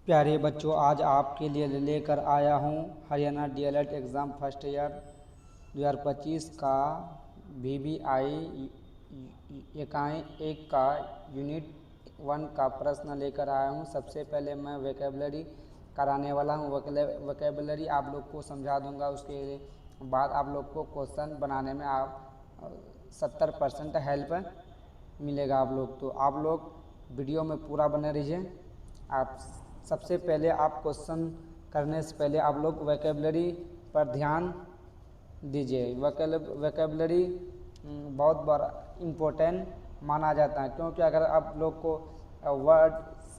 प्यारे बच्चों, आज आपके लिए लेकर आया हूँ Haryana DElEd exam first year 2025 का VVI इकाई 1 का यूनिट 1 का प्रश्न लेकर आया हूँ। सबसे पहले मैं वोकैबुलरी कराने वाला हूँ। वोकैबुलरी आप लोग को समझा दूंगा, उसके बाद आप लोग को क्वेश्चन बनाने में आप 70% हेल्प मिलेगा आप लोग। तो आप लोग वीडियो में पूरा बने रहिए। आप सबसे पहले आप क्वेश्चन करने से पहले आप लोग वोकैबुलरी पर ध्यान दीजिए। वोकैबुलरी बहुत बड़ा इम्पोर्टेंट माना जाता है, क्योंकि अगर आप लोग को वर्ड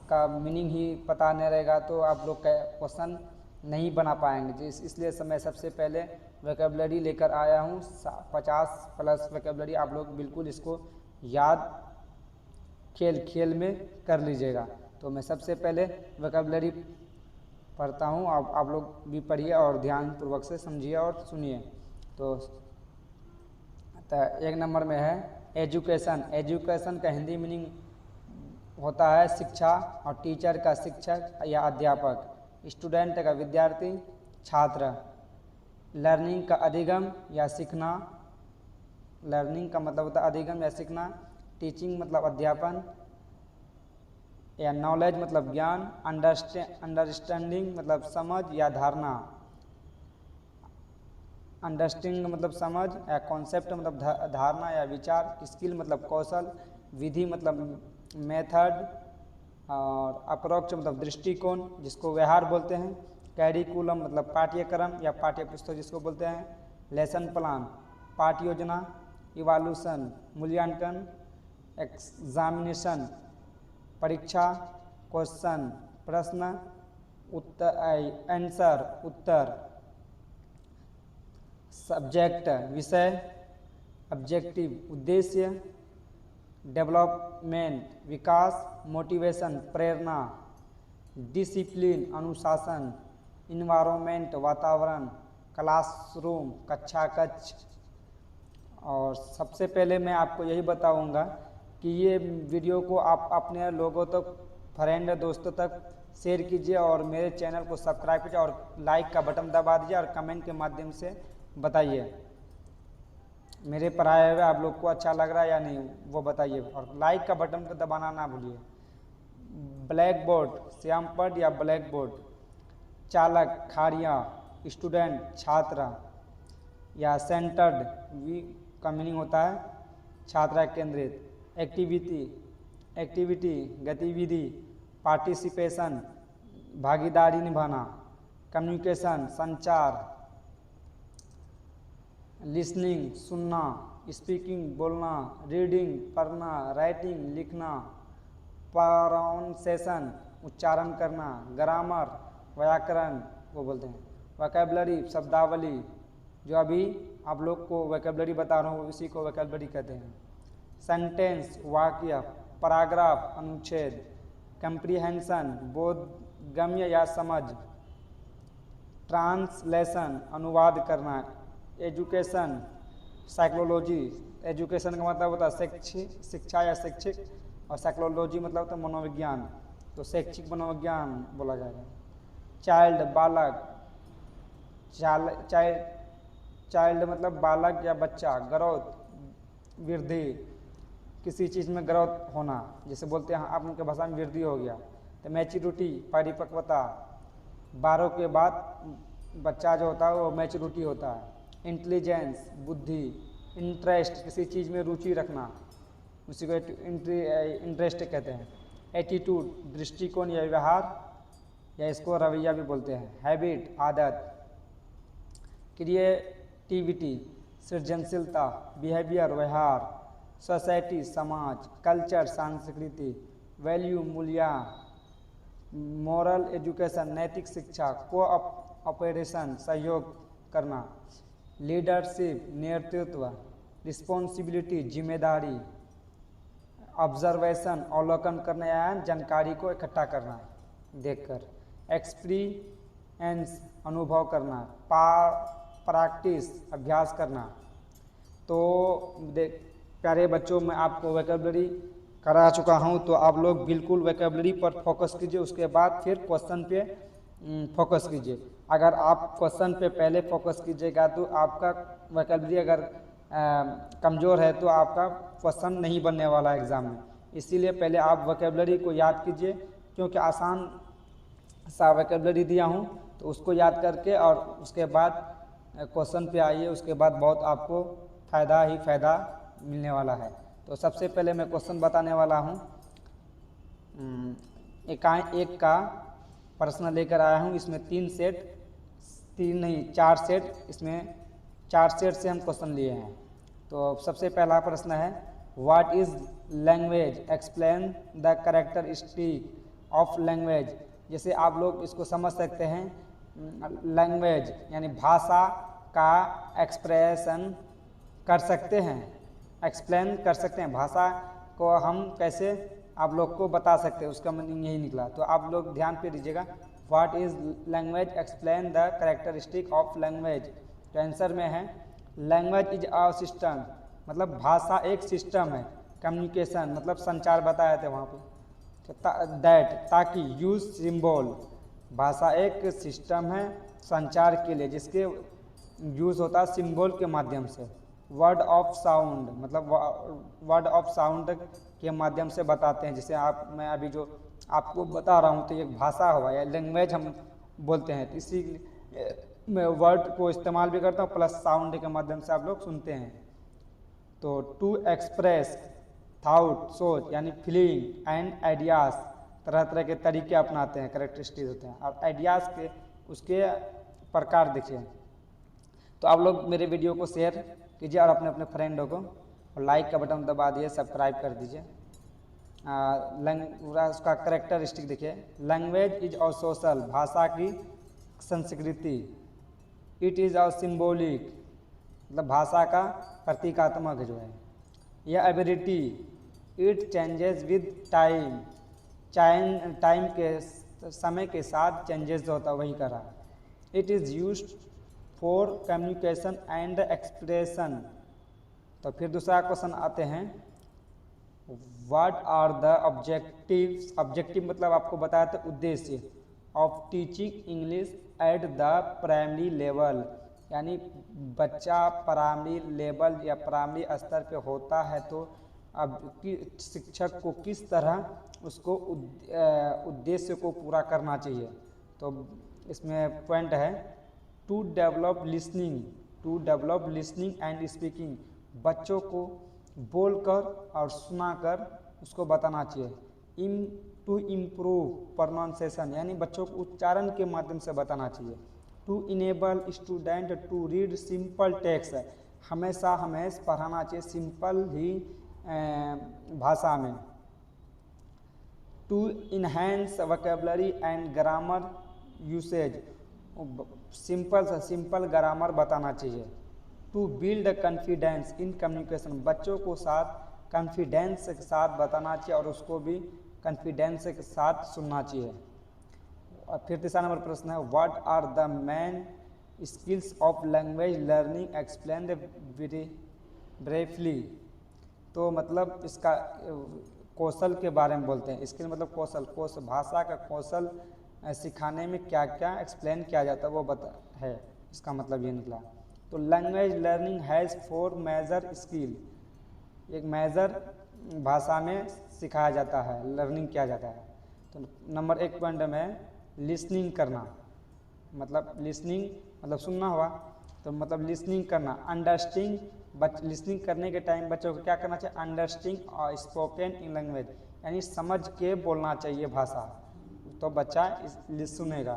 का मीनिंग ही पता नहीं रहेगा तो आप लोग क्वेश्चन नहीं बना पाएंगे। इसलिए मैं सबसे पहले वोकैबुलरी लेकर आया हूँ 50+ वोकैबुलरी। आप लोग बिल्कुल इसको याद खेल में कर लीजिएगा। तो मैं सबसे पहले वोकैबुलरी पढ़ता हूँ, आप लोग भी पढ़िए और ध्यानपूर्वक से समझिए और सुनिए। तो 1 नंबर में है एजुकेशन। एजुकेशन का हिंदी मीनिंग होता है शिक्षा, और टीचर का शिक्षक या अध्यापक, स्टूडेंट का विद्यार्थी, छात्र। लर्निंग का अधिगम या सीखना, लर्निंग का मतलब होता है अधिगम या सीखना। टीचिंग मतलब अध्यापन या नॉलेज मतलब ज्ञान। अंडरस्टैंडिंग मतलब समझ या धारणा। अंडरस्टैंडिंग मतलब समझ या कॉन्सेप्ट मतलब धारणा या विचार। स्किल मतलब कौशल। विधि मतलब मेथड, और अप्रोच मतलब दृष्टिकोण जिसको व्यवहार बोलते हैं। कैरिकुलम मतलब पाठ्यक्रम या पाठ्य पुस्तक जिसको बोलते हैं। लेसन प्लान पाठ योजना। इवाल्यूशन मूल्यांकन। एग्जामिनेशन परीक्षा। क्वेश्चन प्रश्न। उत्तर आंसर उत्तर। सब्जेक्ट विषय। ऑब्जेक्टिव उद्देश्य। डेवलपमेंट विकास। मोटिवेशन प्रेरणा। डिसिप्लिन अनुशासन। इन्वायरमेंट वातावरण। क्लासरूम कक्षा कक्ष। और सबसे पहले मैं आपको यही बताऊंगा कि ये वीडियो को आप अपने लोगों तक, फ्रेंड दोस्तों तक शेयर कीजिए, और मेरे चैनल को सब्सक्राइब कीजिए, और लाइक का बटन दबा दीजिए, और कमेंट के माध्यम से बताइए मेरे पढ़ाए हुए आप लोग को अच्छा लग रहा है या नहीं, वो बताइए, और लाइक का बटन को दबाना ना भूलिए। ब्लैक बोर्ड श्यामपट या ब्लैक बोर्ड। चालक खाड़िया, स्टूडेंट छात्र, या सेंटर्ड का मीनिंग होता है छात्रा केंद्रित। एक्टिविटी गतिविधि। पार्टिसिपेशन भागीदारी निभाना। कम्युनिकेशन संचार। लिसनिंग सुनना। स्पीकिंग बोलना। रीडिंग पढ़ना। राइटिंग लिखना। प्रोनाउंसिएशन उच्चारण करना। ग्रामर व्याकरण वो बोलते हैं। वोकैबुलरी शब्दावली, जो अभी आप लोग को वोकैबुलरी बता रहा हूँ उसी को वोकैबुलरी कहते हैं। सेंटेंस वाक्य। पैराग्राफ अनुच्छेद। कंप्रीहेंशन बोधगम्य या समझ। ट्रांसलेशन अनुवाद करना। एजुकेशन साइकोलॉजी, एजुकेशन का मतलब होता है शिक्षा या शैक्षिक, और साइकोलॉजी मतलब होता है मनोविज्ञान, तो शैक्षिक मनोविज्ञान बोला जाएगा। चाइल्ड बालक, चाइल्ड मतलब बालक या बच्चा। ग्रोथ वृद्धि, किसी चीज़ में ग्रोथ होना, जैसे बोलते हैं आप उनके भाषा में वृद्धि हो गया। तो मैच्योरिटी परिपक्वता, 12 के बाद बच्चा जो होता है वो मैच्योरिटी होता है। इंटेलिजेंस बुद्धि। इंटरेस्ट किसी चीज़ में रुचि रखना, उसी को इंटरेस्ट कहते हैं। एटीट्यूड दृष्टिकोण या व्यवहार, या इसको रवैया भी बोलते हैं। हैबिट आदत। क्रिएटिविटी सृजनशीलता। बिहेवियर व्यवहार। सोसाइटी समाज। कल्चर संस्कृति। वैल्यू मूल्य। मोरल एजुकेशन नैतिक शिक्षा। कोऑपरेशन सहयोग करना। लीडरशिप नेतृत्व। रिस्पॉन्सिबिलिटी जिम्मेदारी। ऑब्जर्वेशन अवलोकन करना या जानकारी को इकट्ठा करना देखकर। एक्सपीरियंस अनुभव करना। प्रैक्टिस अभ्यास करना। तो प्यारे बच्चों, मैं आपको वोकैबुलरी करा चुका हूँ, तो आप लोग बिल्कुल वोकैबुलरी पर फोकस कीजिए, उसके बाद फिर क्वेश्चन पे फोकस कीजिए। अगर आप क्वेश्चन पे पहले फोकस कीजिएगा तो आपका वोकैबुलरी अगर कमज़ोर है तो आपका क्वेश्चन नहीं बनने वाला एग्ज़ाम में। इसीलिए पहले आप वोकैबुलरी को याद कीजिए, क्योंकि आसान सा वोकैबुलरी दिया हूँ, तो उसको याद करके और उसके बाद क्वेश्चन पे आइए, उसके बाद बहुत आपको फ़ायदा ही फ़ायदा मिलने वाला है। तो सबसे पहले मैं क्वेश्चन बताने वाला हूँ। इकाई 1 का प्रश्न लेकर आया हूँ। इसमें 4 सेट, इसमें 4 सेट से हम क्वेश्चन लिए हैं। तो सबसे पहला प्रश्न है, what is language, explain the characteristic of language. जैसे आप लोग इसको समझ सकते हैं, लैंग्वेज यानी भाषा का एक्सप्रेशन कर सकते हैं, एक्सप्लेन कर सकते हैं, भाषा को हम कैसे आप लोग को बता सकते हैं, उसका मीनिंग यही निकला। तो आप लोग ध्यान पे दीजिएगा, what is language, explain the characteristic of language. तो आंसर में है, लैंग्वेज इज अ सिस्टम, मतलब भाषा एक सिस्टम है, कम्युनिकेशन मतलब संचार बताए थे वहाँ पे, तो दैट ताकि यूज सिंबल, भाषा एक सिस्टम है संचार के लिए जिसके यूज़ होता है सिंबल के माध्यम से। वर्ड ऑफ साउंड मतलब वर्ड ऑफ साउंड के माध्यम से बताते हैं। जैसे मैं अभी जो आपको बता रहा हूँ तो एक भाषा हुआ या लैंग्वेज हम बोलते हैं, तो इसी मैं वर्ड को इस्तेमाल भी करता हूँ प्लस साउंड के माध्यम से आप लोग सुनते हैं। तो टू एक्सप्रेस थाउट, सोच यानी फीलिंग एंड आइडियाज़, तरह तरह के तरीके अपनाते हैं, करेक्टरिस्टिक होते हैं। और आइडियाज़ के उसके प्रकार देखिए। तो आप लोग मेरे वीडियो को शेयर कीजिए और अपने अपने फ्रेंडों को, और लाइक का बटन दबा दिए, सब्सक्राइब कर दीजिए। उसका करेक्टरिस्टिक देखिए, लैंग्वेज इज और सोशल, भाषा की संस्कृति, इट इज़ और सिम्बोलिक मतलब भाषा का प्रतीकात्मक जो है, यह ability, it changes with time, time के समय के साथ चेंजेस होता है, वही करा। It is used for communication and expression. तो फिर दूसरा क्वेश्चन आते हैं, what are the objectives, objective मतलब आपको बताया था उद्देश्य, of teaching English at the primary level, यानी बच्चा प्राइमरी लेवल या प्राइमरी स्तर पे होता है तो अब शिक्षक को किस तरह उसको उद्देश्य को पूरा करना चाहिए। तो इसमें पॉइंट है, to develop listening and speaking, बच्चों को बोलकर और सुनाकर उसको बताना चाहिए। टू इम्प्रूव प्रोनाउंसिएशन, यानी बच्चों को उच्चारण के माध्यम से बताना चाहिए। To enable student to read simple text, हमेशा हमें पढ़ाना चाहिए सिंपल ही भाषा में। To enhance vocabulary and grammar usage, simple से सिंपल ग्रामर बताना चाहिए। To build confidence in communication, बच्चों को साथ कॉन्फिडेंस के साथ बताना चाहिए और उसको भी कॉन्फिडेंस के साथ सुनना चाहिए। और फिर तीसरा नंबर प्रश्न है, what are the main skills of language learning, explain briefly. तो मतलब इसका कौशल के बारे में बोलते हैं। स्किल मतलब कौशल, भाषा का कौशल सिखाने में क्या क्या एक्सप्लेन किया जाता है वो है, इसका मतलब ये निकला। तो language learning has 4 major skill, एक मेजर भाषा में सिखाया जाता है, लर्निंग किया जाता है। तो नंबर 1 पॉइंट में लिसनिंग करना, मतलब लिसनिंग मतलब सुनना हुआ, तो मतलब लिसनिंग करना। अंडरस्टैंडिंग, लिसनिंग करने के टाइम बच्चों को क्या करना चाहिए, अंडरस्टैंडिंग और स्पोकन इन लैंग्वेज, यानी समझ के बोलना चाहिए भाषा, तो बच्चा सुनेगा।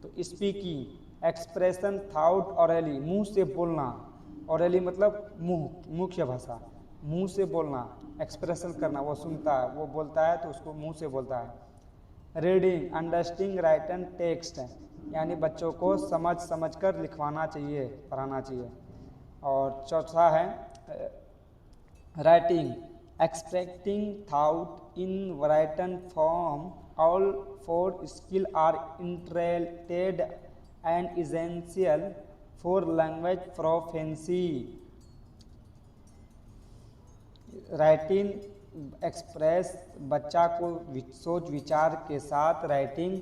तो स्पीकिंग, एक्सप्रेशन थाउट ऑरली, मुंह से बोलना, ऑरली मतलब मुख्य भाषा, मुंह से बोलना, एक्सप्रेशन करना, वो सुनता है, वो बोलता है तो उसको मुंह से बोलता है। रीडिंग, अंडरस्टैंडिंग राइटन टेक्स्ट, यानी बच्चों को समझ कर लिखवाना चाहिए, पढ़ाना चाहिए। और चौथा है writing, expressing thought in written form, all 4 skill are interacted and essential for language proficiency. Writing express बच्चा को सोच विचार के साथ राइटिंग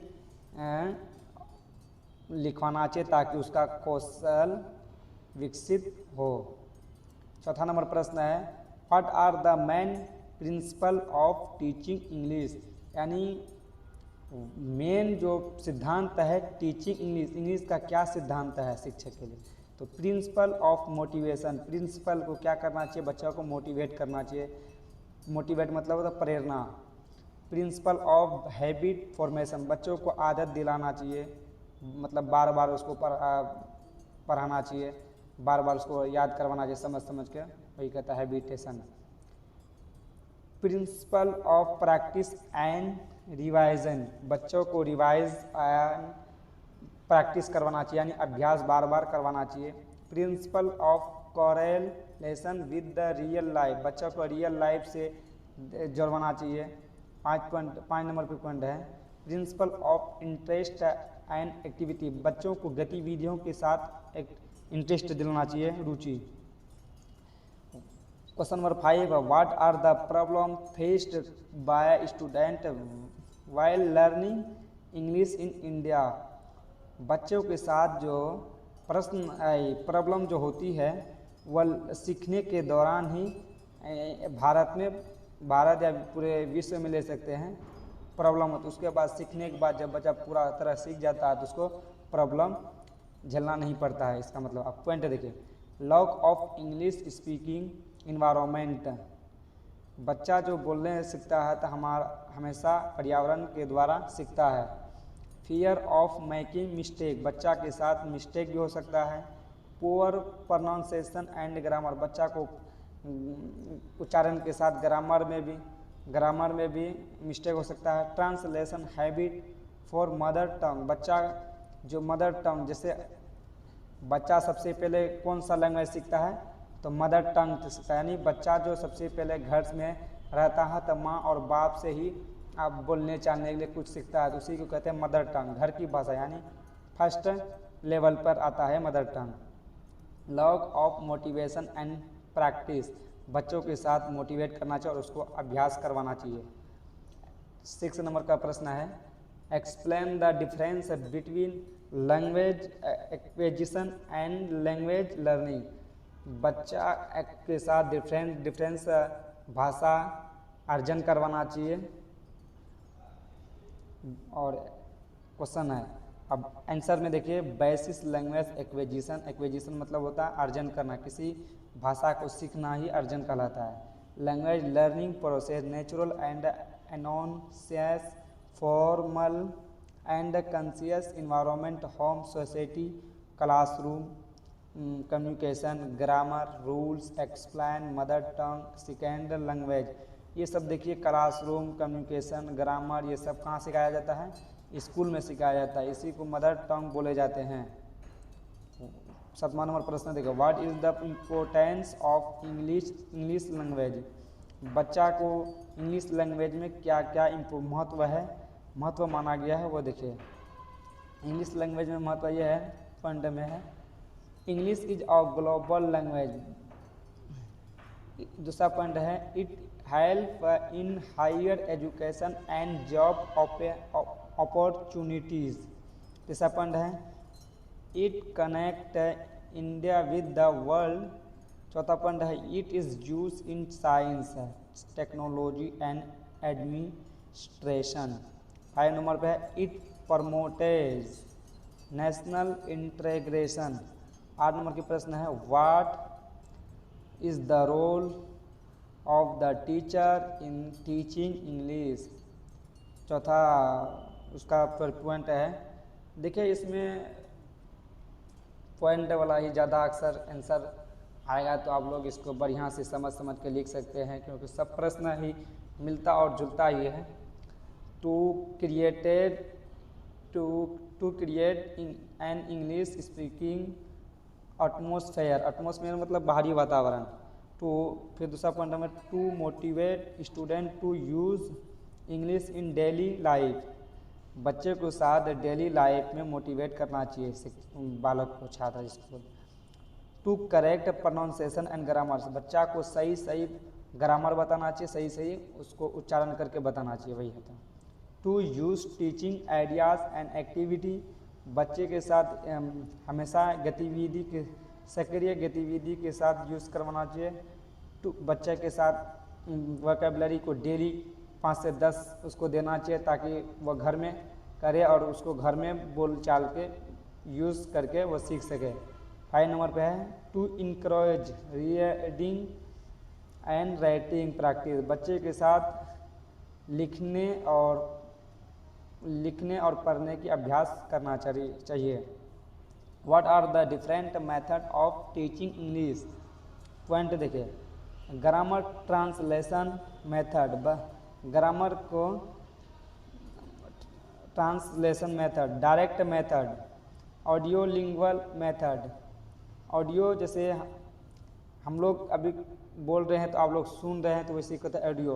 लिखवाना चाहिए ताकि उसका कौशल विकसित हो। चौथा नंबर प्रश्न है what are the main principle of teaching English, यानी मेन जो सिद्धांत है टीचिंग इंग्लिश का क्या सिद्धांत है शिक्षक के लिए। तो प्रिंसिपल ऑफ मोटिवेशन, प्रिंसिपल को क्या करना चाहिए, बच्चों को मोटिवेट करना चाहिए। मोटिवेट मतलब होता है प्रेरणा। प्रिंसिपल ऑफ हैबिट फॉर्मेशन, बच्चों को आदत दिलाना चाहिए, मतलब बार बार उसको पढ़ाना चाहिए, बार बार उसको याद करवाना चाहिए समझ समझ के, वही कहता है habitation. Principle of practice and revision, बच्चों को रिवाइज एंड प्रैक्टिस करवाना चाहिए, यानी अभ्यास बार बार करवाना चाहिए। Principle of correlation with the real life, बच्चों को रियल लाइफ से जोड़वाना चाहिए। 5 नंबर पे पॉइंट है principle of interest and activity, बच्चों को गतिविधियों के साथ एक इंटरेस्ट दिलाना चाहिए, रुचि। Question number 5, what are the problem faced by student while learning English in India, बच्चों के साथ जो प्रॉब्लम जो होती है वह सीखने के दौरान ही भारत या पूरे विश्व में ले सकते हैं प्रॉब्लम होती है। उसके बाद सीखने के बाद जब बच्चा पूरा तरह सीख जाता है तो उसको प्रॉब्लम झेलना नहीं पड़ता है। इसका मतलब आप पॉइंट देखिए, lock of English speaking environment, बच्चा जो बोलने सीखता है तो हमेशा पर्यावरण के द्वारा सीखता है। फियर ऑफ मेकिंग मिस्टेक, बच्चा के साथ मिस्टेक भी हो सकता है। पुअर प्रोनाउंसिएशन एंड ग्रामर, बच्चा को उच्चारण के साथ ग्रामर में भी मिस्टेक हो सकता है। Translation habit for mother tongue, बच्चा जो मदर टंग, जैसे बच्चा सबसे पहले कौन सा लैंग्वेज सीखता है तो मदर टंग सीखता है, यानी बच्चा जो सबसे पहले घर में रहता है तो माँ और बाप से ही आप बोलने चालने के लिए कुछ सीखता है, तो उसी को कहते हैं मदर टंग, घर की भाषा, यानी फर्स्ट लेवल पर आता है mother tongue. Lock of motivation and practice, बच्चों के साथ मोटिवेट करना चाहिए और उसको अभ्यास करवाना चाहिए। 6 नंबर का प्रश्न है explain the difference between language acquisition and language learning, बच्चा के साथ डिफरेंस भाषा अर्जन करवाना चाहिए। और क्वेश्चन है, अब आंसर में देखिए बेसिस लैंग्वेज एक्विजिशन मतलब होता है अर्जन करना, किसी भाषा को सीखना ही अर्जन कहलाता है। Language learning process natural and anonymous formal and conscious environment home society classroom communication grammar rules explain mother tongue second language, ये सब देखिए क्लासरूम कम्युनिकेशन ग्रामर ये सब कहाँ सिखाया जाता है, स्कूल में सिखाया जाता है, इसी को मदर टंग बोले जाते हैं। 7 नंबर प्रश्न देखो what is the importance of English language, बच्चा को इंग्लिश लैंग्वेज में क्या क्या महत्व माना गया है वो देखिए। इंग्लिश लैंग्वेज में महत्व यह है, पॉइंट में है English is a global language. दूसरा पॉइंट है it help in higher education and job opportunities. तीसरा पॉइंट है it connect India with the world. चौथा पॉइंट है it is use in science technology and administration. 5 number पे है it promotes national integration. 8 number की प्रश्न है what is the role of the teacher in teaching English. चौथा उसका point है, देखिए इसमें पॉइंट वाला ही ज़्यादा अक्सर आंसर आएगा, तो आप लोग इसको बढ़िया से समझ के लिख सकते हैं क्योंकि सब प्रश्न ही मिलता और जुलता ही है। To create an English speaking atmosphere मतलब बाहरी वातावरण। टू फिर दूसरा पॉइंट में to motivate student to use English in daily life, बच्चे को साथ डेली लाइफ में मोटिवेट करना चाहिए बालक को छात्र इसको। To correct pronunciation and grammar, बच्चा को सही ग्रामर बताना चाहिए, सही सही उसको उच्चारण करके बताना चाहिए, वही होता है। To use teaching ideas and activity, बच्चे के साथ हमेशा गतिविधि के सक्रिय गतिविधि के साथ यूज़ करवाना चाहिए। टू बच्चे के साथ वोकेबलरी को डेली 5 से 10 उसको देना चाहिए ताकि वह घर में करे और उसको घर में बोल चाल के यूज़ करके वो सीख सके। 5 नंबर पे है to encourage reading and writing practice, बच्चे के साथ लिखने और पढ़ने की अभ्यास करना चाहिए। What are the different method of teaching English, point देखिए, ग्रामर ट्रांसलेशन मेथड, ग्रामर को translation method, direct method, audio lingual method. Audio जैसे हम लोग अभी बोल रहे हैं तो आप लोग सुन रहे हैं तो वैसे कहते हैं audio.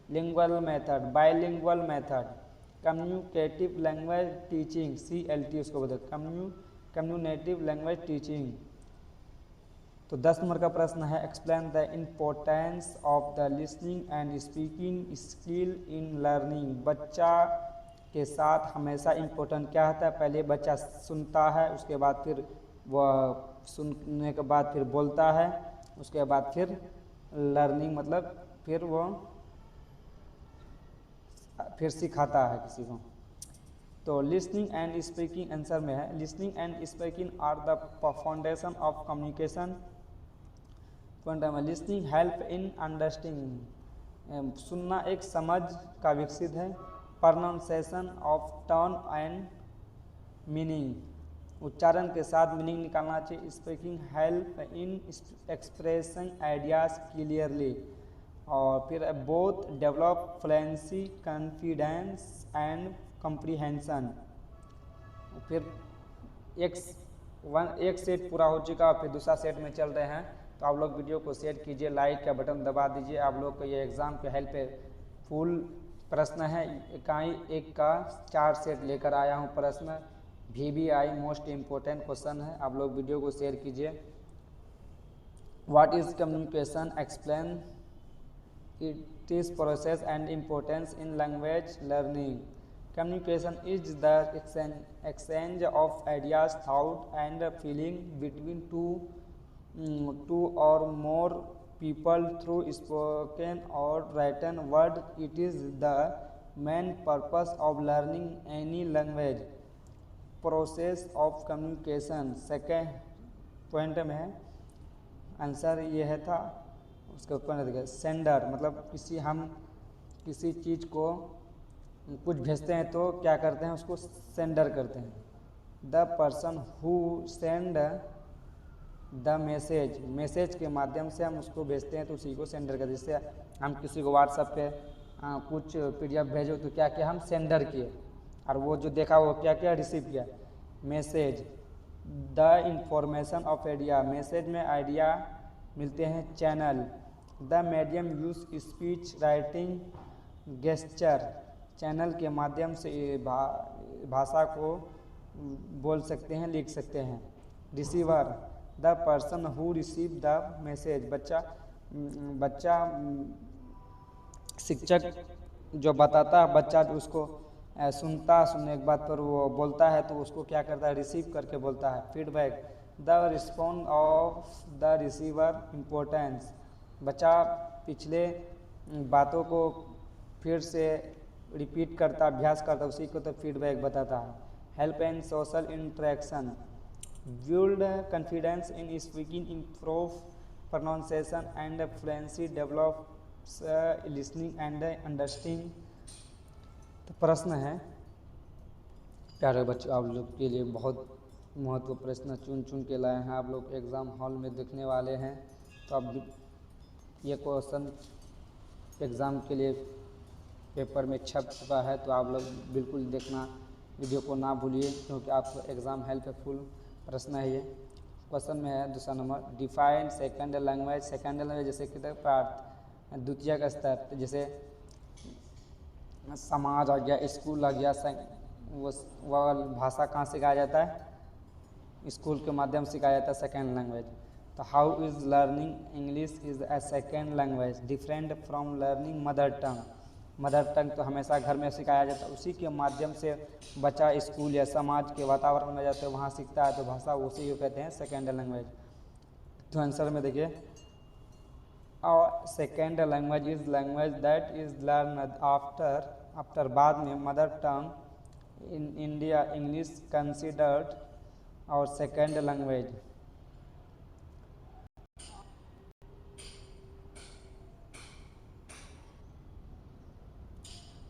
Lingual method, bilingual method, communicative language teaching CLT उसको बोलते हैं, कम्युनिकेटिव लैंग्वेज टीचिंग। तो 10 नंबर का प्रश्न है explain the importance of the listening and speaking skill in learning, बच्चा के साथ हमेशा इम्पोर्टेंट क्या होता है, पहले बच्चा सुनता है, उसके बाद फिर वह सुनने के बाद फिर बोलता है, उसके बाद फिर लर्निंग मतलब फिर वो फिर सिखाता है किसी को। तो लिसनिंग एंड स्पीकिंग आंसर में है, listening and speaking are the foundation of communication. Listening help in understanding, सुनना एक समझ का विकसित है। Pronunciation of turn and meaning, उच्चारण के साथ मीनिंग निकालना चाहिए। Speaking help in expressing ideas clearly, और फिर both develop fluency confidence and comprehension. फिर एक सेट पूरा हो चुका, फिर दूसरा सेट में चल रहे हैं, तो आप लोग वीडियो को शेयर कीजिए, लाइक का बटन दबा दीजिए। आप लोग को ये एग्ज़ाम के हेल्पफुल प्रश्न है, इकाई 1 का 4 सेट लेकर आया हूँ प्रश्न, VBI मोस्ट इम्पोर्टेंट क्वेश्चन है, आप लोग वीडियो को शेयर कीजिए। What is communication, explain it is process and importance in language learning. Communication is the exchange of ideas, thought and feeling between two or more people through spoken or written word. It is the main purpose of learning any language. Process of communication, second point में है answer ये है था, उसके point देखिए। Sender मतलब हम किसी चीज़ को कुछ भेजते हैं तो क्या करते हैं, उसको सेंडर करते हैं। The person who send the message के माध्यम से हम उसको भेजते हैं तो उसी को सेंडर करते हैं। जैसे हम किसी को व्हाट्सएप पे कुछ PDF भेजो तो क्या किया, हम सेंडर किए, और वो जो देखा वो क्या किया, रिसीव किया। Message, the information of idea, message में आइडिया मिलते हैं। Channel, the medium use speech writing gesture, channel के माध्यम से भाषा को बोल सकते हैं, लिख सकते हैं। Receiver, the person who receive the message, बच्चा शिक्षक जो बताता है, बच्चा उसको सुनने के बाद पर वो बोलता है तो उसको क्या करता है, रिसीव करके बोलता है। Feedback, the response of the receiver importance, बच्चा पिछले बातों को फिर से रिपीट करता, अभ्यास करता, उसी को तो फीडबैक बताता है। Help and social interaction, build confidence in speaking, improve pronunciation and fluency, develop listening and understanding. तो प्रश्न है प्यारे बच्चों, आप लोग के लिए बहुत महत्वपूर्ण प्रश्न चुन के लाए हैं, आप लोग एग्ज़ाम हॉल में देखने वाले हैं। तो अब ये क्वेश्चन एग्ज़ाम के लिए पेपर में छप चुका है, तो आप लोग बिल्कुल देखना, वीडियो को ना भूलिए, क्योंकि आपको एग्ज़ाम हेल्पफुल प्रश्न है ये। क्वेश्चन में है दूसरा number, define second language. Second language जैसे कि द्वितीय का स्तर, जैसे समाज आ गया, स्कूल आ गया, वह भाषा कहाँ सिखाया जाता है, स्कूल के माध्यम से सिखाया जाता है सेकेंड लैंग्वेज। तो how is learning English is a second language different from learning mother tongue. Mother tongue तो हमेशा घर में सिखाया जाता है, उसी के माध्यम से बच्चा स्कूल या समाज के वातावरण में जाते हैं वहाँ सीखता है, तो भाषा उसी को कहते हैं सेकेंड लैंग्वेज। तो आंसर में देखिए second language is language that is learn after बाद में mother tongue in India English considered और सेकेंड लैंग्वेज।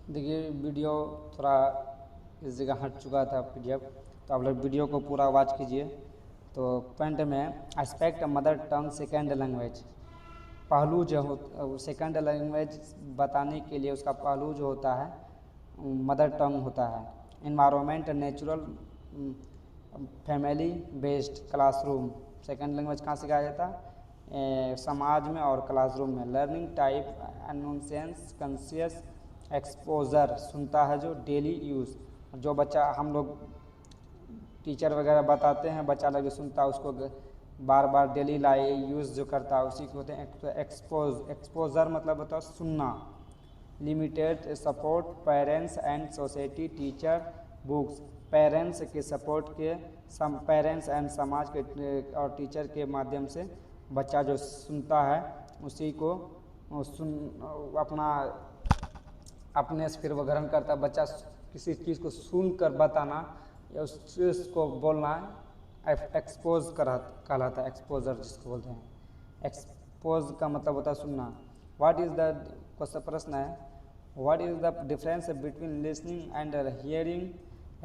देखिए वीडियो थोड़ा इस जगह हट चुका था PDF, तो आप लोग वीडियो को पूरा वॉच कीजिए। तो पॉइंट में aspect mother tongue second language, पहलू जो हो सेकेंड लैंग्वेज बताने के लिए उसका पहलू जो होता है मदर टंग होता है। Environment natural family based classroom, second language कहाँ सिखाया जाता है समाज में और क्लासरूम में। लर्निंग टाइप एनुंसेंस कंसियस एक्सपोजर, सुनता है जो डेली यूज़, जो बच्चा हम लोग टीचर वगैरह बताते हैं बच्चा लगे सुनता है उसको बार बार डेली लाए यूज़ जो करता है उसी को होते हैं एक्सपोजर मतलब होता है सुनना। Limited support parents and society teacher books, parents के सपोर्ट के पेरेंट्स एंड समाज के और टीचर के माध्यम से बच्चा जो सुनता है उसी को अपने से फिर वो ग्रहण करता है। बच्चा किसी चीज़ को सुन कर बताना या उस चीज़ को बोलना एक्सपोज कहलाता है, एक्सपोजर जिसको बोलते हैं। एक्सपोज का मतलब होता है सुनना। व्हाट इज़ द क्वेश्चन प्रश्न है what is the difference between listening and hearing,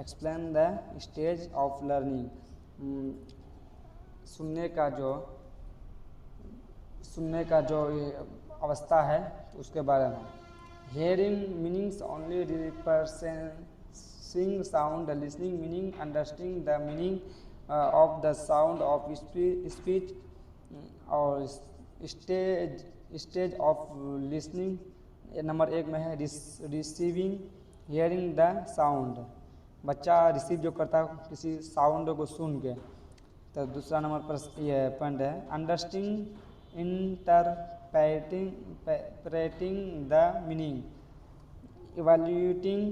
explain the stage of learning. सुनने का जो अवस्था है उसके बारे में। Hearing meanings only representing sound, listening meaning understanding the meaning of the sound of speech, और stage of listening नंबर 1 में है receiving hearing the sound, बच्चा रिसीव जो करता है किसी साउंड को सुन के। तो दूसरा नंबर पर ये पॉइंट है understanding interpreting the meaning, evaluating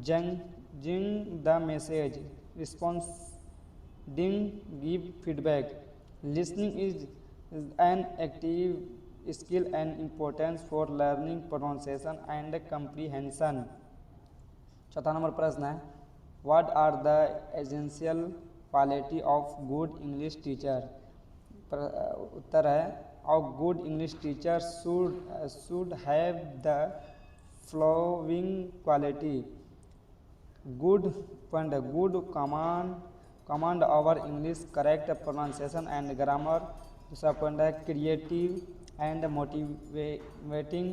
judging the message, responding give feedback. Listening is an active skill and importance for learning pronunciation and comprehension. चौथा नंबर प्रश्न है what are the essential quality of good English teacher. उत्तर है A good English teacher should have the following quality. Good command over English, correct pronunciation and grammar. दूसरा point है creative and motivating,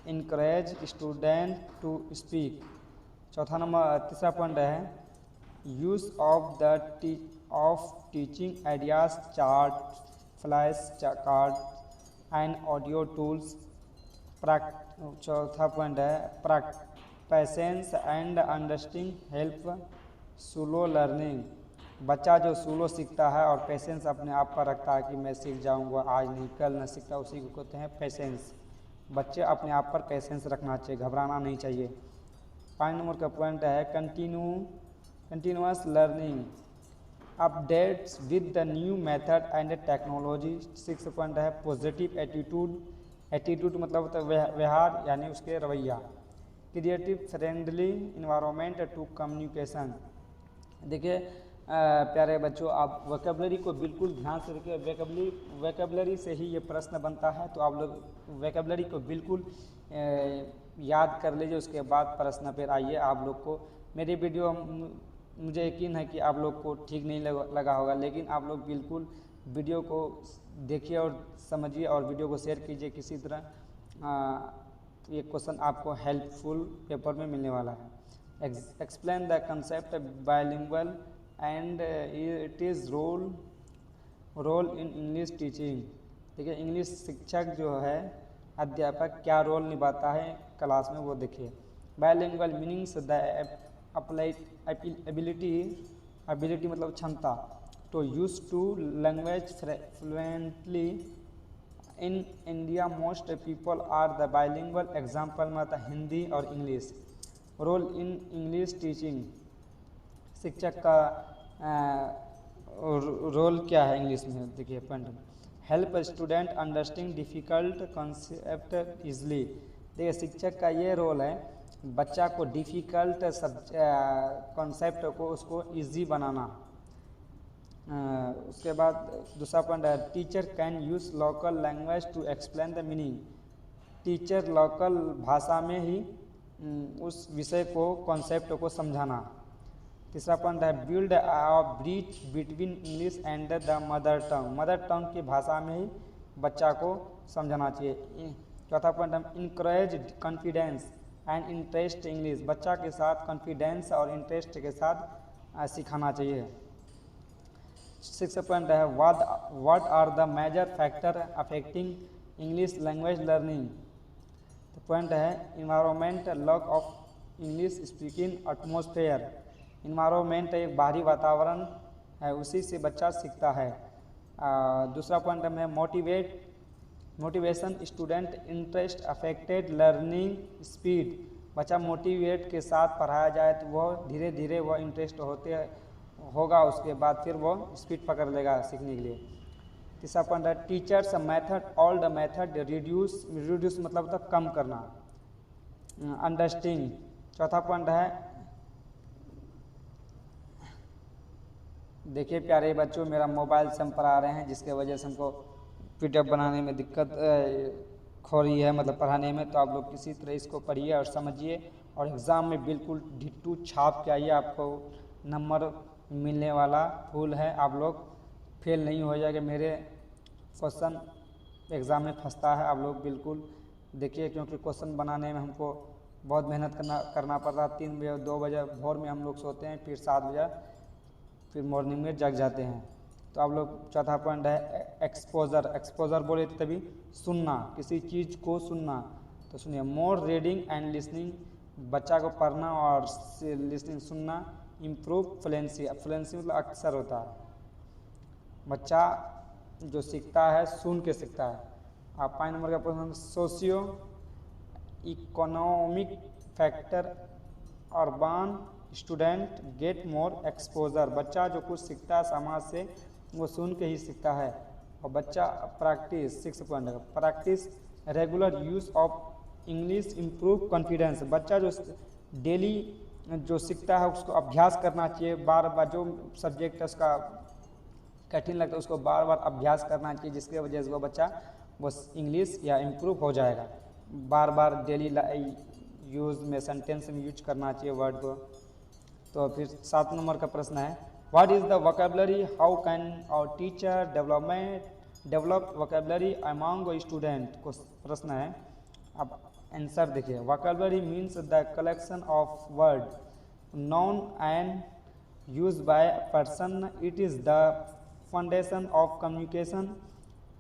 encourage student to speak. तीसरा point है use of teaching ideas, chart, flash card and audio tools. चौथा point है patience and understanding help slow learning, बच्चा जो slow सीखता है और पेशेंस अपने आप पर रखता है कि मैं सीख जाऊंगा आज नहीं कल न सीखता, उसी को कहते हैं पेशेंस। बच्चे अपने आप पर पेशेंस रखना चाहिए, घबराना नहीं चाहिए। 5 नंबर का पॉइंट है continuous learning, updates with the new method and technology. 6 point है पॉजिटिव एटीट्यूड मतलब होता है व्यवहार यानी उसके रवैया। Creative friendly environment to communication. देखिए प्यारे बच्चों आप वोकैबुलरी को बिल्कुल ध्यान से रखिए, वोकैबुलरी से ही ये प्रश्न बनता है, तो आप लोग वोकैबुलरी को बिल्कुल याद कर लीजिए, उसके बाद प्रश्न पर आइए। आप लोग को मेरी वीडियो मुझे यकीन है कि आप लोग को ठीक नहीं लगा होगा, लेकिन आप लोग बिल्कुल वीडियो को देखिए और समझिए और वीडियो को शेयर कीजिए किसी तरह। ये क्वेश्चन आपको हेल्पफुल पेपर में मिलने वाला है। Explain the concept bilingual and it is role in English teaching. देखिए इंग्लिश शिक्षक जो है अध्यापक क्या रोल निभाता है क्लास में वो देखिए। बाइलिंगुअल मीनिंग्स द एबिलिटी मतलब क्षमता to use two language fluently. In India most people are the bilingual. Example में आता हिंदी और English. Role in English teaching, शिक्षक का रोल क्या है इंग्लिश में? देखिए point, help student understand difficult concept easily. देखिए शिक्षक का ये रोल है बच्चा को डिफ़िकल्ट कॉन्सेप्ट को उसको ईजी बनाना. उसके बाद दूसरा पॉइंट है teacher can use local language to explain the meaning. Teacher local भाषा में ही उस विषय को कॉन्सेप्ट को समझाना. तीसरा पॉइंट है build a bridge between English and the mother tongue. Mother tongue की भाषा में ही बच्चा को समझाना चाहिए. चौथा पॉइंट है encourage confidence and interest English. बच्चा के साथ कॉन्फिडेंस और इंटरेस्ट के साथ सिखाना चाहिए. सिक्स पॉइंट है what are the major factor affecting English language learning. तो पॉइंट है environment, lack of English speaking atmosphere. Environment एक बाहरी वातावरण है, उसी से बच्चा सीखता है. दूसरा पॉइंट है motivation student interest affected learning speed. बच्चा मोटिवेट के साथ पढ़ाया जाए तो वह धीरे धीरे वह इंटरेस्ट होगा, उसके बाद फिर वो स्पीड पकड़ लेगा सीखने के लिए. तीसरा पॉइंट है teachers method, all the method reduce मतलब तो कम करना. अंडरस्टैंडिंग. चौथा पॉइंट है देखिए प्यारे बच्चों मेरा मोबाइल से हम पढ़ा रहे हैं जिसके वजह से हमको पीडीएफ बनाने में दिक्कत हो रही है, मतलब पढ़ाने में. तो आप लोग किसी तरह इसको पढ़िए और समझिए और एग्ज़ाम में बिल्कुल ढिट्टू छाप के आइए. आपको नंबर मिलने वाला फूल है, आप लोग फेल नहीं हो जाएगा. मेरे क्वेश्चन एग्ज़ाम में फंसता है, आप लोग बिल्कुल देखिए क्योंकि क्वेश्चन बनाने में हमको बहुत मेहनत करना पड़ रहा. 3 बजे 2 बजे भोर में हम लोग सोते हैं, फिर 7 बजे फिर मॉर्निंग में जग जाते हैं. तो आप लोग चौथा पॉइंट है एक्सपोजर बोले तभी सुनना, किसी चीज़ को सुनना. तो सुनिए मोर रीडिंग एंड लिसनिंग. बच्चा को पढ़ना और लिसनिंग सुनना. Improve fluency. फ्लुएंसी मतलब अक्सर होता है, बच्चा जो सीखता है सुन के सीखता है. आप 5 नंबर का प्रश्न socio economic factor, urban student get more exposure. बच्चा जो कुछ सीखता है समाज से वो सुन के ही सीखता है. और बच्चा प्रैक्टिस, 6 पॉइंट है practice regular use of English improve confidence. बच्चा जो डेली जो सीखता है उसको अभ्यास करना चाहिए. बार बार जो सब्जेक्ट है उसका कठिन लगता है उसको बार बार अभ्यास करना चाहिए, जिसके वजह से वो बच्चा वो इंग्लिश या इम्प्रूव हो जाएगा. बार बार डेली यूज़ में सेंटेंस में यूज करना चाहिए वर्ड को. तो फिर 7 नंबर का प्रश्न है what is the vocabulary, how can our teacher develop vocabulary among student. को प्रश्न है. अब आंसर देखिए vocabulary means the collection of word known and use by person. It is the foundation of communication.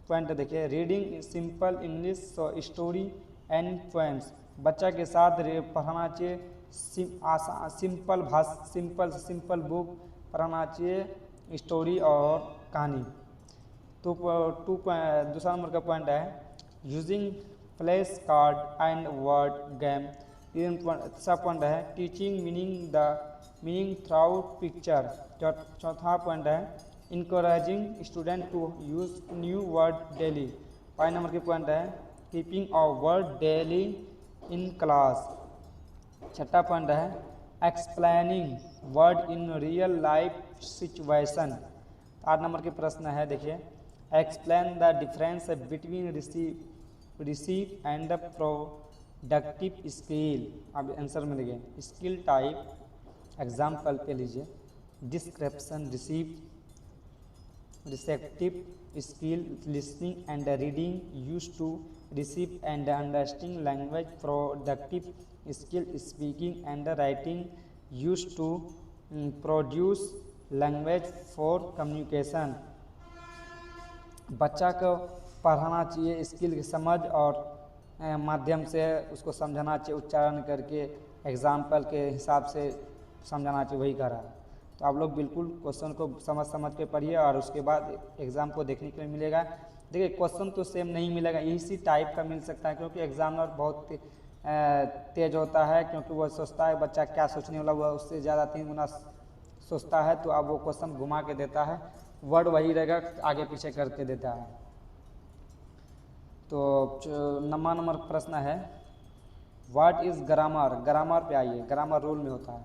Point देखिए reading simple English story and poems. बच्चा के साथ पढ़ाना चाहिए सिंपल बुक पढ़ाना चाहिए, स्टोरी और कहानी. तो दूसरा नंबर का पॉइंट है using flash card and word game. तीसरा पॉइंट है टीचिंग मीनिंग थ्रू पिक्चर. चौथा पॉइंट है encouraging student to use new word daily. 5 number के पॉइंट है keeping a word daily in class. छठा पॉइंट है explaining word in real life situation. 8 number के प्रश्न है देखिए explain the difference between receive and productive skill. अब answer में देखिए स्किल टाइप एग्जाम्पल पे लीजिए description receive, receptive skill listening and reading use to receive and understanding language. Productive skill speaking and writing use to produce language for communication. बच्चा को पढ़ाना चाहिए skill की समझ और माध्यम से उसको समझाना चाहिए, उच्चारण करके एग्जाम्पल के हिसाब से समझाना चाहिए, वही करा. तो आप लोग बिल्कुल क्वेश्चन को समझ समझ के पढ़िए और उसके बाद एग्ज़ाम को देखने के लिए मिलेगा। देखिए क्वेश्चन तो सेम नहीं मिलेगा, इसी टाइप का मिल सकता है, क्योंकि एग्जामिनर बहुत तेज होता है, क्योंकि वो सोचता है बच्चा क्या सोचने वाला, वो उससे ज़्यादा 3 गुना सोचता है, तो अब वो क्वेश्चन घुमा के देता है, वर्ड वही रहेगा, आगे पीछे करके देता है। तो नंबर प्रश्न है, व्हाट इज़ ग्रामर। ग्रामर पे आइए, ग्रामर रूल में होता है।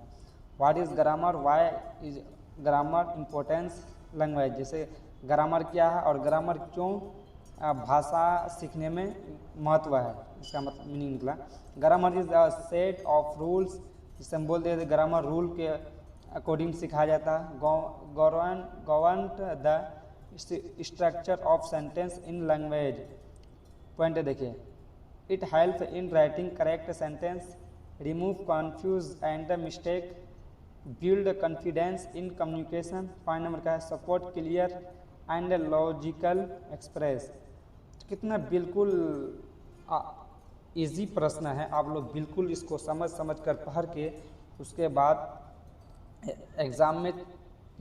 What is grammar, why is grammar importance language. जैसे ग्रामर क्या है और ग्रामर क्यों भाषा सीखने में महत्व है, इसका मतलब मीनिंग निकला। Grammar is a set of rules, जिसे हम बोल देते ग्रामर रूल के अकॉर्डिंग सिखाया जाता है। Govern the structure of sentence in language. Point देखिए, it help in writing correct sentence, remove confuse and mistake, build confidence in communication. Point number का है, support clear and logical express. कितना बिल्कुल easy प्रश्न है, आप लोग बिल्कुल इसको समझ समझ कर पढ़ के उसके बाद एग्ज़ाम में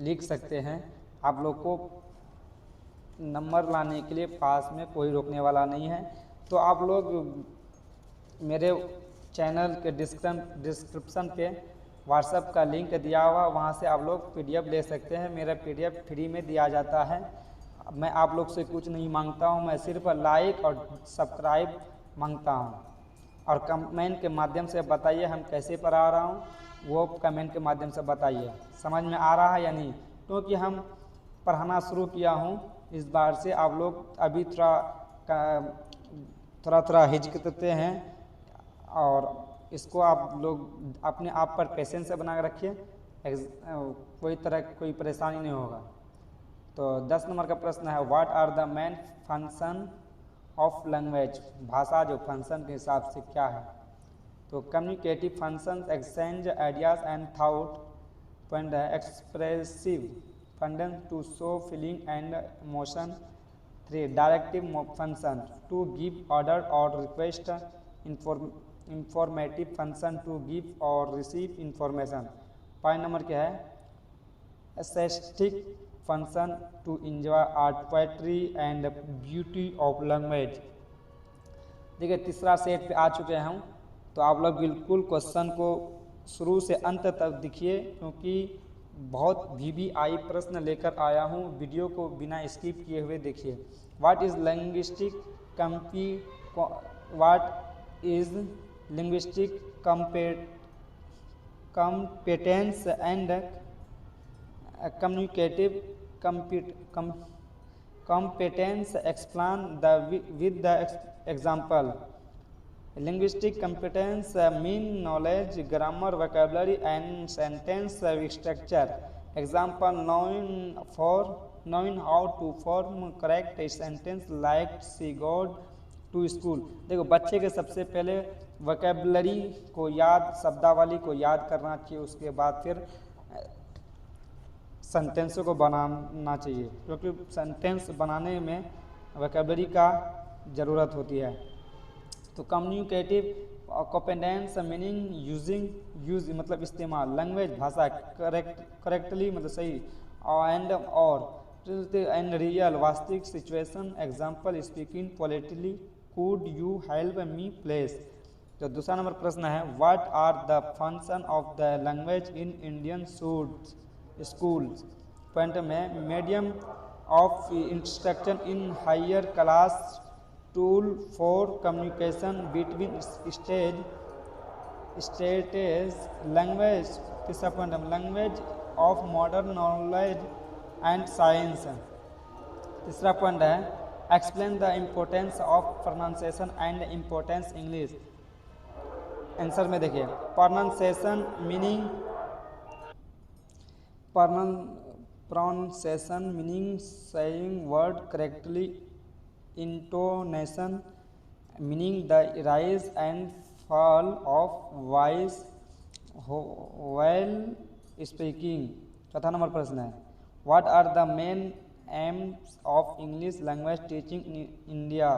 लिख सकते हैं। आप लोग को नंबर लाने के लिए पास में कोई रोकने वाला नहीं है। तो आप लोग मेरे चैनल के डिस्क्रिप्शन पे व्हाट्सएप का लिंक दिया हुआ, वहाँ से आप लोग पीडीएफ ले सकते हैं। मेरा पीडीएफ फ्री में दिया जाता है। मैं आप लोग से कुछ नहीं मांगता हूँ, मैं सिर्फ लाइक और सब्सक्राइब मांगता हूँ। और कमेंट के माध्यम से बताइए हम कैसे पढ़ा रहा हूँ, वो कमेंट के माध्यम से बताइए समझ में आ रहा है या नहीं। क्योंकि हम पढ़ाना शुरू किया हूँ इस बार से, आप लोग अभी थोड़ा हिचकिचाते हैं, और इसको आप लोग अपने आप पर पेशेंस से बना के रखिए, कोई परेशानी नहीं होगा। तो 10 नंबर का प्रश्न है, what are the main function of language. भाषा जो फंक्शन के हिसाब से क्या है, तो communicative function, exchange ideas and thought. Point है, expressive function to show feeling and emotion. 3 directive function to give order और request. Informative function to give और रिसीव इंफॉर्मेशन। पॉइंट नंबर क्या है, aesthetic function to enjoy art, poetry and beauty of language. देखिए तीसरा set पे आ चुके हैं हम, तो आप लोग बिल्कुल क्वेश्चन को शुरू से अंत तक देखिए, क्योंकि बहुत VBI प्रश्न लेकर आया हूँ। वीडियो को बिना स्किप किए हुए देखिए। What is linguistic competence and communicative competence, explain with the example. Linguistic competence mean knowledge, grammar, vocabulary and sentence structure. Example, knowing how to form correct sentence like she got to school. देखो बच्चे के सबसे पहले vocabulary को याद, शब्दावली को याद करना चाहिए, उसके बाद फिर सेंटेंस को बनाना चाहिए, क्योंकि सेंटेंस बनाने में वोकेबलरी का ज़रूरत होती है। तो कम्युनिकेटिव कॉम्पिटेंस मीनिंग यूज मतलब इस्तेमाल, लैंग्वेज भाषा, करेक्टली मतलब सही, एंड रियल वास्तविक situation. Example, speaking politely, could you help me please. तो दूसरा नंबर प्रश्न है, what are the function of the language in Indian school. Point में, medium of instruction in higher class, tool for communication between states, language. तीसरा point, language of modern knowledge and science. तीसरा point है, explain the importance of pronunciation and importance English. Answer में देखिए, pronunciation meaning saying word correctly, intonation meaning the rise and fall of voice while speaking. चौथा number प्रश्न है, what are the main aims of English language teaching in India.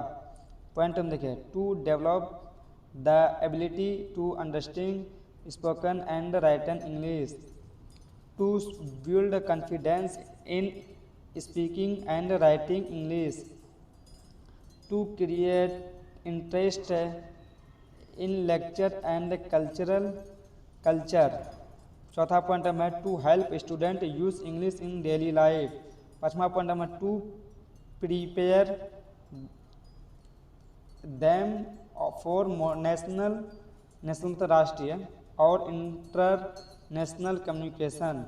Point हम देखिए, to develop the ability to understand spoken and written English, to build confidence in speaking and writing English, to create interest in lecture and culture। चौथा point है to help student use English in daily life. पांचवा point है to prepare them for national तो राष्ट्रीय और international communication.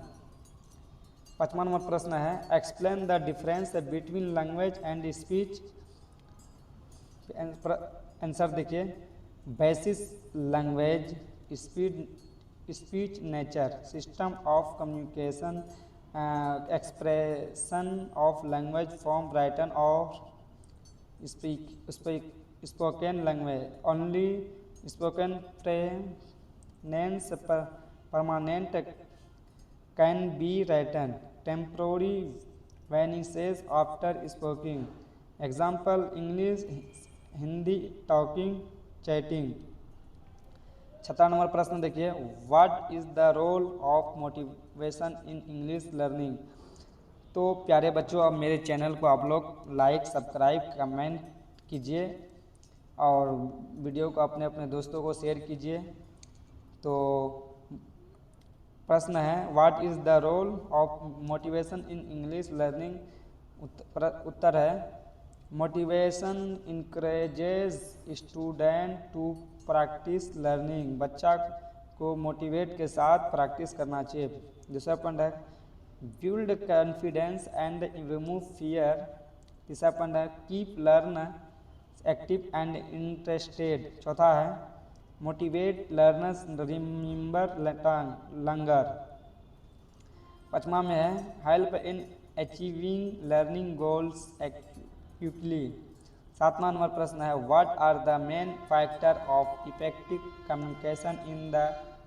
पांचवा number प्रश्न है explain the difference between language and speech. Answer देखिए basis language, speech nature, system of communication, expression of language form written और spoken language. Only spoken presence permanent can be written, temporary vanishes after speaking. Example English, Hindi talking, chatting. छठा number प्रश्न देखिए what is the role of motivation in English learning. तो प्यारे बच्चों अब मेरे channel को आप लोग लाइक, सब्सक्राइब, कमेंट कीजिए और वीडियो को अपने अपने दोस्तों को शेयर कीजिए। तो प्रश्न है what is the role of motivation in English learning. उत्तर है motivation encourages student to practice learning. बच्चा को मोटिवेट के साथ प्रैक्टिस करना चाहिए। दूसरा पॉइंट है build confidence and remove fear. तीसरा पॉइंट है keep learn active and interested. चौथा है मोटिवेट लर्नर्स रिमेंबर लंगर। पांचवा में है help in achieving learning goals quickly. सातवां नंबर प्रश्न है what are the main factor of effective communication in the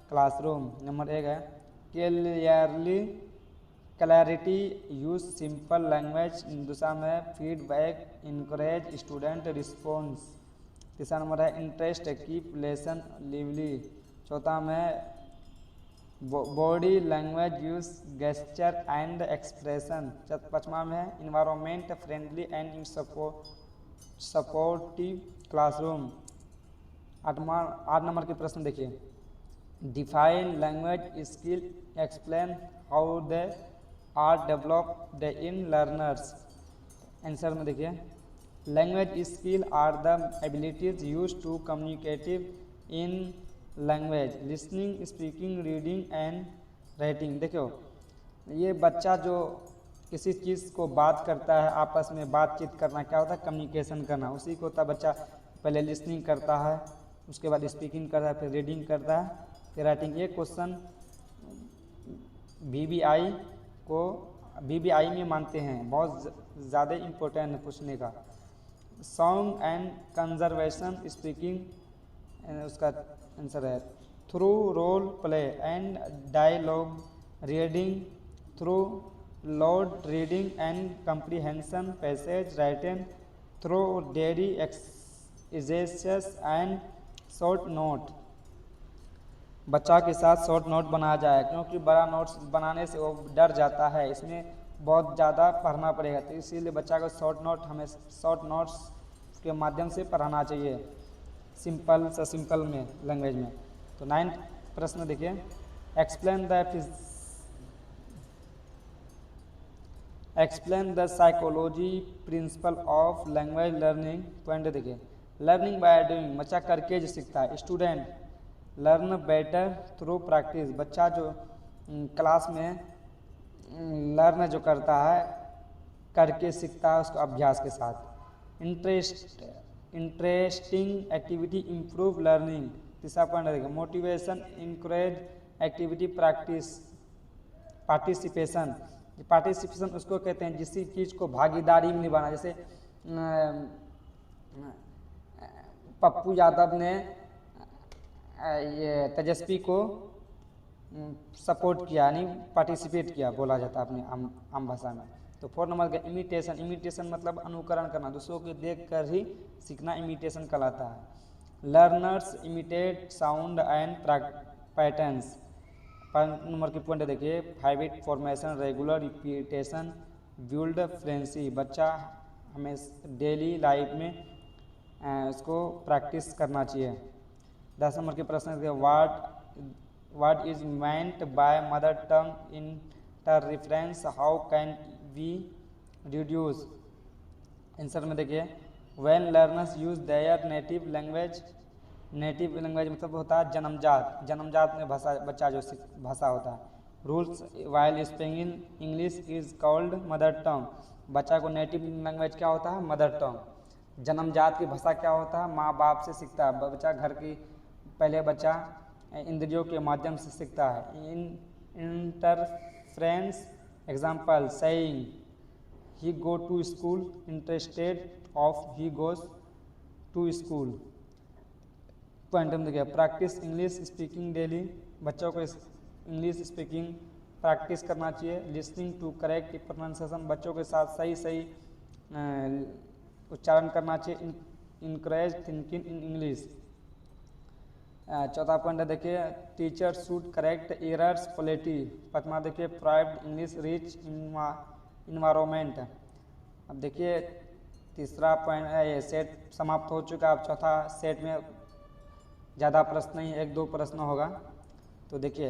classroom. Number एक है क्लैरिटी, यूज सिंपल लैंग्वेज। दूसरा में है फीडबैक, इनकरेज स्टूडेंट रिस्पॉन्स। तीसरा नंबर है इंटरेस्ट, कीप लेसन लिवली। चौथा में body language, use gesture and expression. पांचवा में है environment friendly and supportive classroom. आठ नंबर के प्रश्न देखिए define language skill, explain how they are developed in learners. Answer में देखिए language skill are the abilities use to communicative in language, listening, speaking, reading and writing. देखो ये बच्चा जो किसी चीज़ को बात करता है, आपस में बातचीत करना क्या होता है कम्युनिकेशन करना, उसी को होता है बच्चा पहले लिसनिंग करता है, उसके बाद स्पीकिंग करता है, फिर रीडिंग करता है, फिर राइटिंग। ये क्वेश्चन VBI में मानते हैं, बहुत ज़्यादा इम्पोर्टेंट है पूछने का। सॉन्ग एंड कंजर्वेशन स्पीकिंग उसका आंसर है through role play and dialogue, reading through loud reading and comprehension, passage written through daily exercises and short note। बच्चा के साथ शॉर्ट नोट बनाया जाए क्योंकि बड़ा नोट्स बनाने से वो डर जाता है, इसमें बहुत ज़्यादा पढ़ना पड़ेगा, तो इसीलिए बच्चा को हमें शॉर्ट नोट्स के माध्यम से पढ़ाना चाहिए सिंपल से सिंपल में लैंग्वेज में। तो 9th प्रश्न देखिए explain the psychology principle of language learning. Point देखिए लर्निंग बाय डूइंग, बच्चा करके जो सीखता है। Student learn better through practice, बच्चा जो क्लास में लर्न जो करता है करके सीखता है उसको अभ्यास के साथ। Interesting activity improve learning. तीसरा पॉइंट देखिए motivation encourage activity practice. Participation उसको कहते हैं जिस चीज़ को भागीदारी में निभाना। जैसे पप्पू यादव ने ये तेजस्वी को सपोर्ट किया, यानी पार्टिसिपेट किया बोला जाता है अपने आम भाषा में। तो 4 नंबर का इमिटेशन मतलब अनुकरण करना, दूसरों को देख कर ही सीखना इमिटेशन कहलाता है। Learners imitate sound and patterns. 5 number की पॉइंट देखिए, habit formation, regular repetition, build fancy. बच्चा हमें डेली लाइफ में इसको प्रैक्टिस करना चाहिए। 10 नंबर के प्रश्न देखिए, what is meant by mother tongue interference, how can we reduce. Answer में देखिए, when learners use their native language. Native language मतलब होता है जन्मजात में भाषा, बच्चा जो भाषा होता है। Rules while speaking English is called mother tongue. बच्चा को नेटिव लैंग्वेज क्या होता है? Mother tongue. जन्मजात की भाषा क्या होता है? माँ बाप से सीखता है बच्चा। घर की पहले बच्चा इंद्रियों के माध्यम से सीखता है। Interference example, saying he go to school, interested of he goes to school. Point हम देखिए, प्रैक्टिस इंग्लिश स्पीकिंग डेली। बच्चों को इंग्लिश स्पीकिंग प्रैक्टिस करना चाहिए। लिसनिंग टू करेक्ट प्रोनाउंसिएशन, बच्चों के साथ सही उच्चारण करना चाहिए। Encourage thinking in English. चौथा पॉइंट देखिए, teacher should correct errors quality. पांचवा देखिए, प्राइवेट इंग्लिश रिच इन्वायरमेंट। अब देखिए तीसरा पॉइंट ये सेट समाप्त हो चुका। अब चौथा सेट में ज़्यादा प्रश्न नहीं, 1-2 प्रश्न होगा। तो देखिए,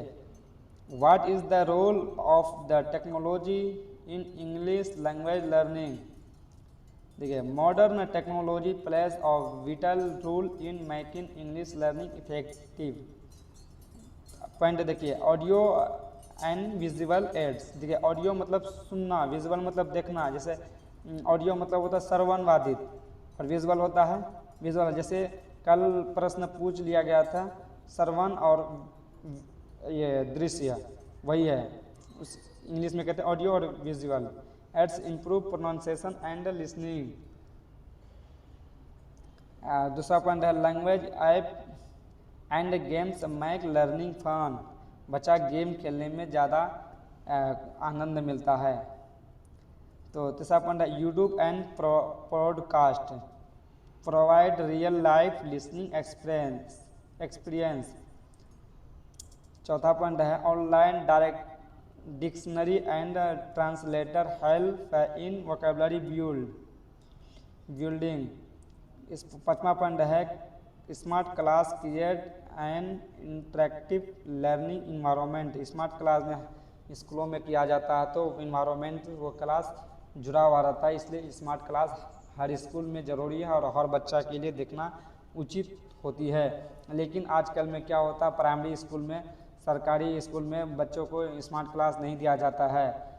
what is the role of the technology in English language learning. देखिए, modern technology plays a vital role in making English learning effective. Point देखिए, ऑडियो एंड विजुअल एड्स। देखिए, ऑडियो मतलब सुनना, विजुअल मतलब देखना। जैसे ऑडियो मतलब होता है श्रवण बाधित, और विजुअल होता है विजुअल। जैसे कल प्रश्न पूछ लिया गया था, श्रवण और ये दृश्य वही है, उस इंग्लिश में कहते हैं ऑडियो और visual. Aids improve pronunciation and listening. दूसरा पॉइंट है, language app and games make learning fun. बच्चा गेम खेलने में ज़्यादा आनंद मिलता है। तो तीसरा पॉइंट है, YouTube and podcast provide real life listening experience. चौथा पॉइंट है, online direct dictionary and translator help in vocabulary building. इस पांचवा पॉइंट है, smart class create an interactive learning environment. Smart class में स्कूलों में किया जाता है तो इन्वायरमेंट वो क्लास जुड़ा हुआ रहता है, इसलिए स्मार्ट क्लास हर स्कूल में ज़रूरी है और हर बच्चा के लिए देखना उचित होती है। लेकिन आजकल में क्या होता है, प्राइमरी स्कूल में, सरकारी स्कूल में बच्चों को स्मार्ट क्लास नहीं दिया जाता है,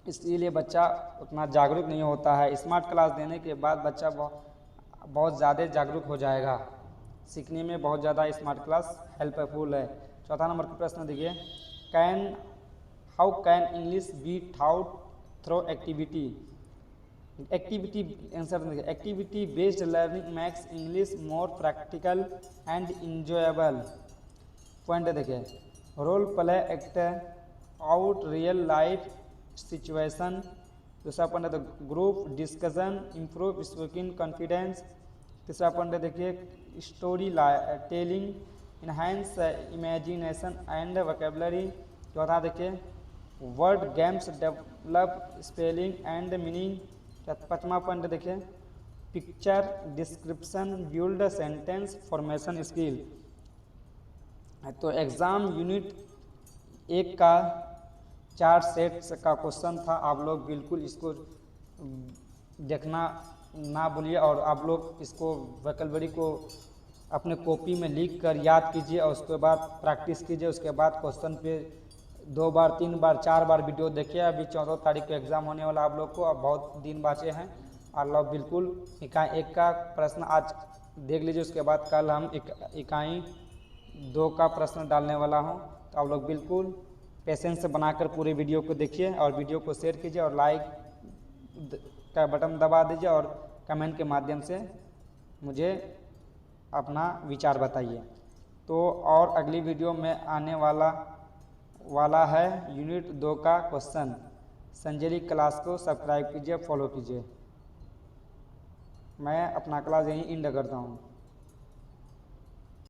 इसीलिए बच्चा उतना जागरूक नहीं होता है। स्मार्ट क्लास देने के बाद बच्चा बहुत ज़्यादा जागरूक हो जाएगा, सीखने में बहुत ज़्यादा स्मार्ट क्लास हेल्पफुल है। चौथा नंबर का प्रश्न देखिए, how can English be taught through activity. Activity based learning makes English more practical and enjoyable. Point देखिए, role play act out real life situation. दूसरा पॉइंट है, group discussion improve speaking confidence. तीसरा point देखिए, story telling enhance imagination and vocabulary. चौथा देखिए, word games develop spelling and meaning. पांचवा point देखिए, picture description build sentence formation skill. तो exam unit 1 का 4 सेट्स का क्वेश्चन था। आप लोग बिल्कुल इसको देखना ना भूलिए और आप लोग इसको वोकैबुलरी को अपने कॉपी में लिख कर याद कीजिए और उसके बाद प्रैक्टिस कीजिए। उसके बाद क्वेश्चन पे 2 बार 3 बार 4 बार वीडियो देखिए। अभी 14 तारीख को एग्ज़ाम होने वाला आप लोग को, अब बहुत दिन बचे हैं। आप लोग बिल्कुल इकाई 1 का प्रश्न आज देख लीजिए, उसके बाद कल हम इकाई 2 का प्रश्न डालने वाला हूं। तो आप लोग बिल्कुल पेशेंस से बनाकर पूरे वीडियो को देखिए और वीडियो को शेयर कीजिए और लाइक का बटन दबा दीजिए और कमेंट के माध्यम से मुझे अपना विचार बताइए। तो और अगली वीडियो में आने वाला है यूनिट 2 का क्वेश्चन। संजरी क्लास को सब्सक्राइब कीजिए, फॉलो कीजिए। मैं अपना क्लास यहीं एंड करता हूँ।